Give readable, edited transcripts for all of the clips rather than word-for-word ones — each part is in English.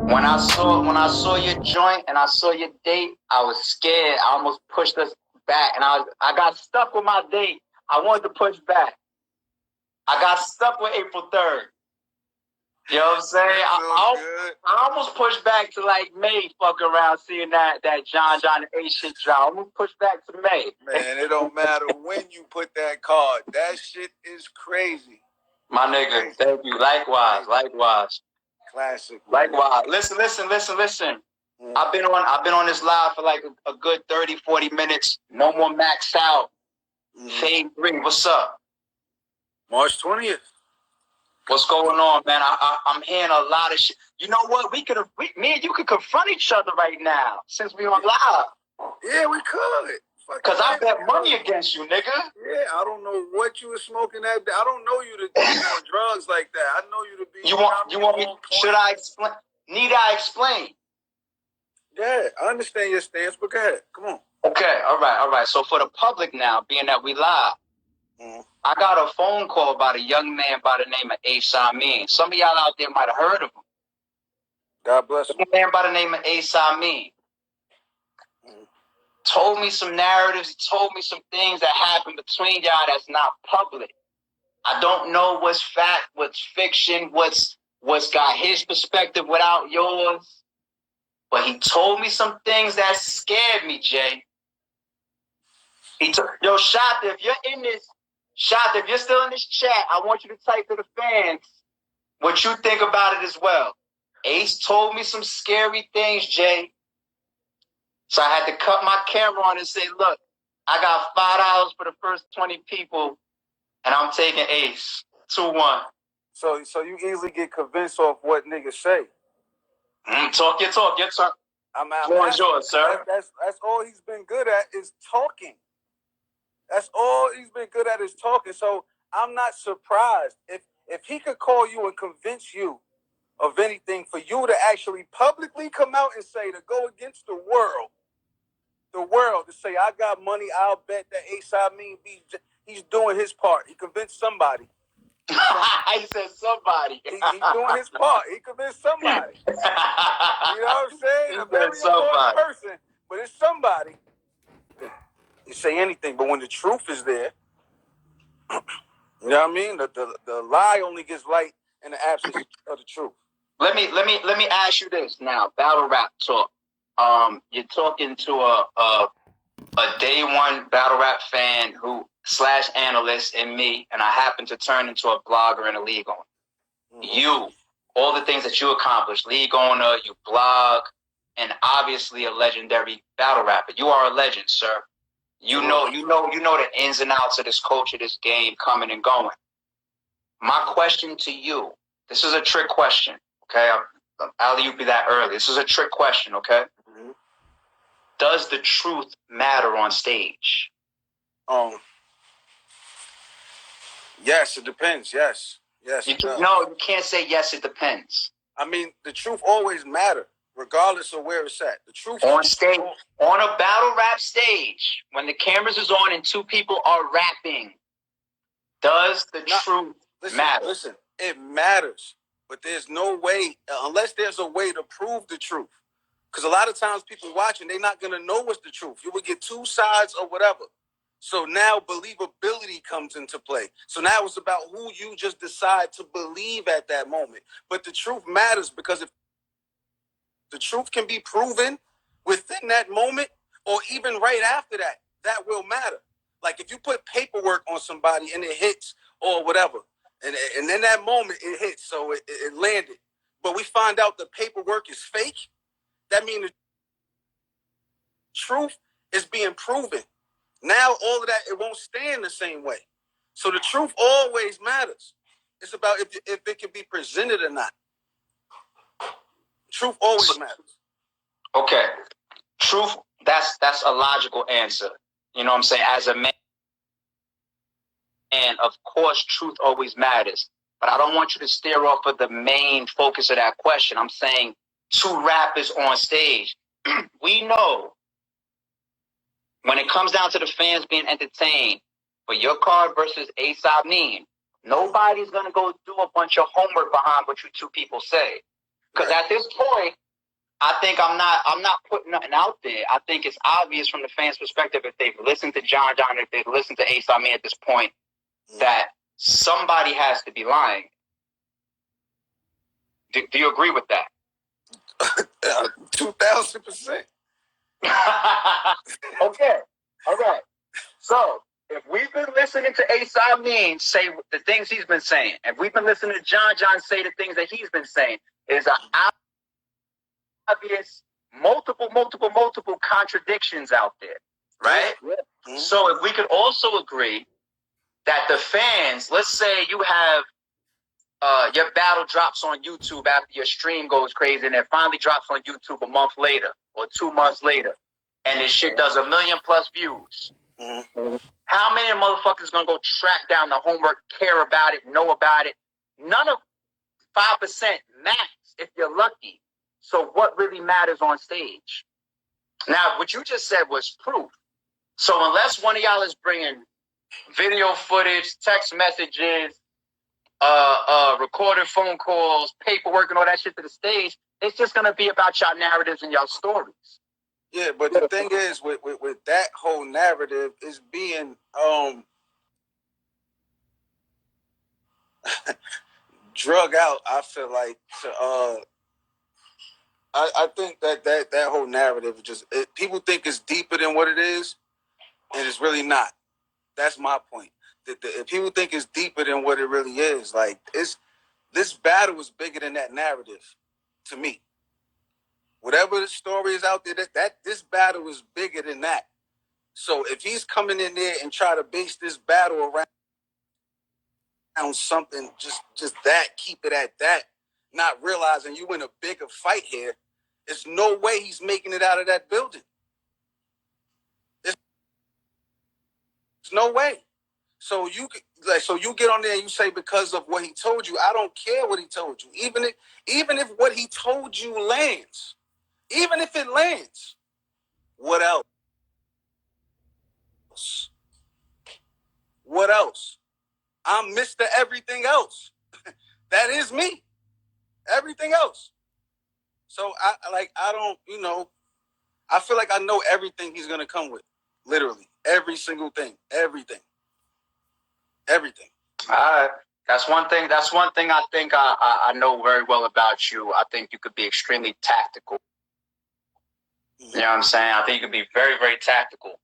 When I saw your joint and I saw your date, I was scared. I almost pushed us back, and I got stuck with my date. I wanted to push back. I got stuck with April 3rd. You know what I'm saying? I almost pushed back to like May, fuck around seeing that John and A shit drop. I'm gonna push back to May. Man, it don't matter when you put that card. That shit is crazy. My nigga, thank you. Likewise. Classic. Likewise. Listen. I've been on this live for like a good 30, 40 minutes. No more maxed out. Fade 3. What's up? March 20th. What's going on, man? I'm hearing a lot of shit. You know what? Me and you could confront each other right now since we on live. Yeah, we could. Because I bet money against you, nigga. Yeah, I don't know what you were smoking that day. I don't know you to be on drugs like that. I know you to be... You want me... Should I explain? Need I explain? Yeah, I understand your stance, but go ahead. Come on. Okay, all right. So for the public now, being that we live, I got a phone call about a young man by the name of AMIN. Some of y'all out there might have heard of him. God bless him. A man by the name of AMIN. Told me some narratives. He told me some things that happened between y'all that's not public. I don't know what's fact, what's fiction, what's got his perspective without yours. But he told me some things that scared me, Jay. Yo, Shata, if you're in this, Shata, if you're still in this chat, I want you to type to the fans what you think about it as well. Ace told me some scary things, Jay. So I had to cut my camera on and say, look, I got $5 for the first 20 people, and I'm taking Ace. 2-1. So you easily get convinced off what niggas say. Talk your talk. I'm yours, sir. That's all he's been good at is talking. That's all he's been good at is talking. So I'm not surprised. If he could call you and convince you of anything, for you to actually publicly come out and say, to go against the world, to say, I got money, I'll bet that AMIN, he's doing his part. He convinced somebody. He said somebody. He's doing his part. He convinced somebody. You know what I'm saying? A very important person, but it's somebody. You say anything, but when the truth is there, you know what I mean? The lie only gets light in the absence of the truth. Let me ask you this now. Battle rap talk. You're talking to a day one battle rap fan who / analyst and me, and I happen to turn into a blogger and a league owner. You, all the things that you accomplished, league owner, you blog, and obviously a legendary battle rapper. You are a legend, sir. You know the ins and outs of this culture, this game, coming and going. My question to you, this is a trick question, okay? I'll alley-oop you that early. This is a trick question, okay? Does the truth matter on stage? Yes, it depends. Yes. No, you can't say yes, it depends. I mean, the truth always matters, regardless of where it's at. The truth on stage, on a battle rap stage, when the cameras is on and two people are rapping, does the truth matter? Listen, it matters, but there's no way, unless there's a way to prove the truth. Because a lot of times people watching, they're not going to know what's the truth. You will get two sides or whatever. So now believability comes into play. So now it's about who you just decide to believe at that moment. But the truth matters, because if the truth can be proven within that moment or even right after that, that will matter. Like if you put paperwork on somebody and it hits or whatever, and in that moment it hits, so it landed. But we find out the paperwork is fake. That means the truth is being proven. Now all of that, it won't stand the same way. So the truth always matters. It's about if it can be presented or not. Truth always matters. Okay. Truth, that's a logical answer. You know what I'm saying? As a man, and of course, truth always matters. But I don't want you to steer off of the main focus of that question. I'm saying two rappers on stage. We know when it comes down to the fans being entertained, for your card versus AMIN, nobody's going to go do a bunch of homework behind what you two people say. Because at this point, I think I'm not putting nothing out there. I think it's obvious from the fans' perspective, if they've listened to John, if they've listened to Ace Amin at this point, that somebody has to be lying. Do you agree with that? 2,000%. Okay. All right. So if we've been listening to Ace Amin say the things he's been saying, if we've been listening to John say the things that he's been saying, there's an obvious multiple contradictions out there, right? Mm-hmm. So if we could also agree that the fans, let's say you have your battle drops on YouTube after your stream goes crazy, and it finally drops on YouTube a month later or 2 months later, and this shit does 1 million+ views. Mm-hmm. How many motherfuckers gonna go track down the homework, care about it, know about it? None of 5% max if you're lucky. So what really matters on stage? Now, what you just said was proof. So unless one of y'all is bringing video footage, text messages, recorded phone calls, paperwork, and all that shit to the stage, it's just gonna be about y'all narratives and y'all stories. Yeah, but the thing is, with that whole narrative is being drug out. I feel like to I think that whole narrative just people think it's deeper than what it is, and it's really not. That's my point. If people think it's deeper than what it really is, like this battle is bigger than that narrative, to me. Whatever the story is out there, that this battle is bigger than that. So if he's coming in there and try to base this battle around something, just that, keep it at that, not realizing you in a bigger fight here, there's no way he's making it out of that building. There's no way. So you get on there and you say, because of what he told you, I don't care what he told you. Even if what he told you lands, even if it lands, what else? What else? I'm Mr. Everything Else. That is me. Everything else. So I don't, I feel like I know everything he's gonna come with. Literally. Every single thing. Everything. All right. That's one thing I think I know very well about you. I think you could be extremely tactical. You know what I'm saying? I think you could be very, very tactical.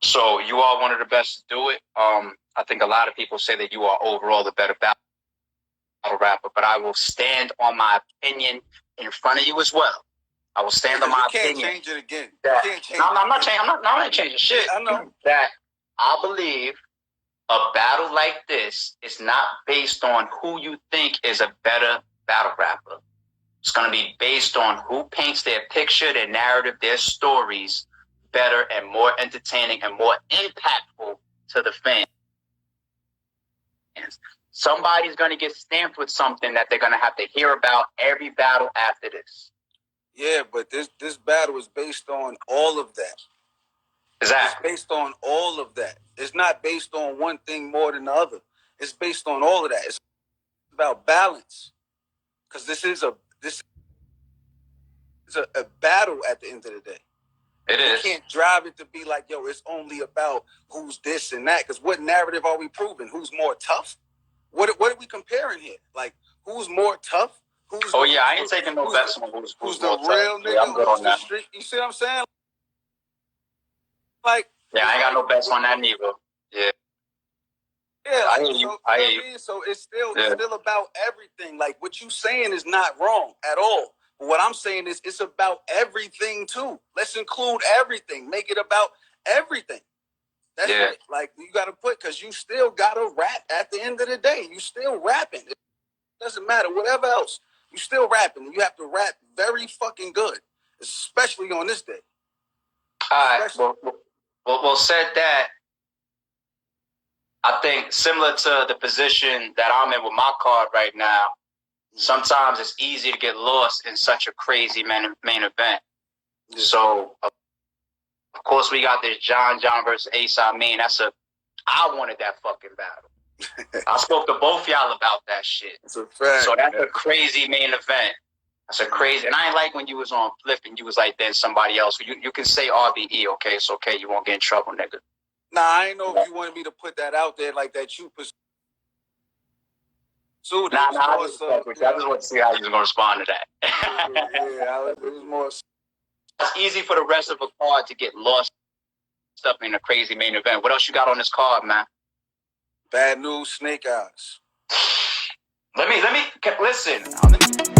So you are one of the best to do it. I think a lot of people say that you are overall the better battle rapper, but I will stand on my opinion in front of you as well. I will stand on my opinion. You can't change it again. I'm not changing shit. I know that I believe a battle like this is not based on who you think is a better battle rapper. It's going to be based on who paints their picture, their narrative, their stories better and more entertaining and more impactful to the fans. Somebody's going to get stamped with something that they're going to have to hear about every battle after this. Yeah, but this battle is based on all of that. Exactly. It's based on all of that. It's not based on one thing more than the other. It's based on all of that. It's about balance. Because this is a battle at the end of the day. It is. You can't drive it to be like, yo, it's only about who's this and that. Because what narrative are we proving? Who's more tough? What are we comparing here? Like, who's more tough? I ain't taking no bets on who's the more real tough. nigga. Yeah, I'm good on that. Street. You see what I'm saying? Like, yeah, I ain't got no bets on that neither. Yeah. Yeah, I hear you. I hear you. So it's still about everything. Like, what you saying is not wrong at all. But what I'm saying is it's about everything too. Let's include everything. Make it about everything. That's it. Like, you got to because you still got to rap at the end of the day. You still rapping. It doesn't matter. Whatever else. You still rapping. And you have to rap very fucking good. Especially on this day. All right. Well, said that, I think similar to the position that I'm in with my card right now, sometimes it's easy to get lost in such a crazy main event. Yeah. So, of course, we got this John versus Ace Amin. I wanted that fucking battle. I spoke to both y'all about that shit. It's a fact. So that's a crazy main event. That's a crazy. And I ain't like when you was on Flip and you was like, then somebody else. You can say RBE, okay? It's okay. You won't get in trouble, nigga. Nah, I ain't know if you wanted me to put that out there like that. You pursued. Nah, I just want to see how you was gonna respond to that. It was more. It's easy for the rest of a card to get lost up in a crazy main event. What else you got on this card, man? Bad news, Snake Eyes. Let me listen.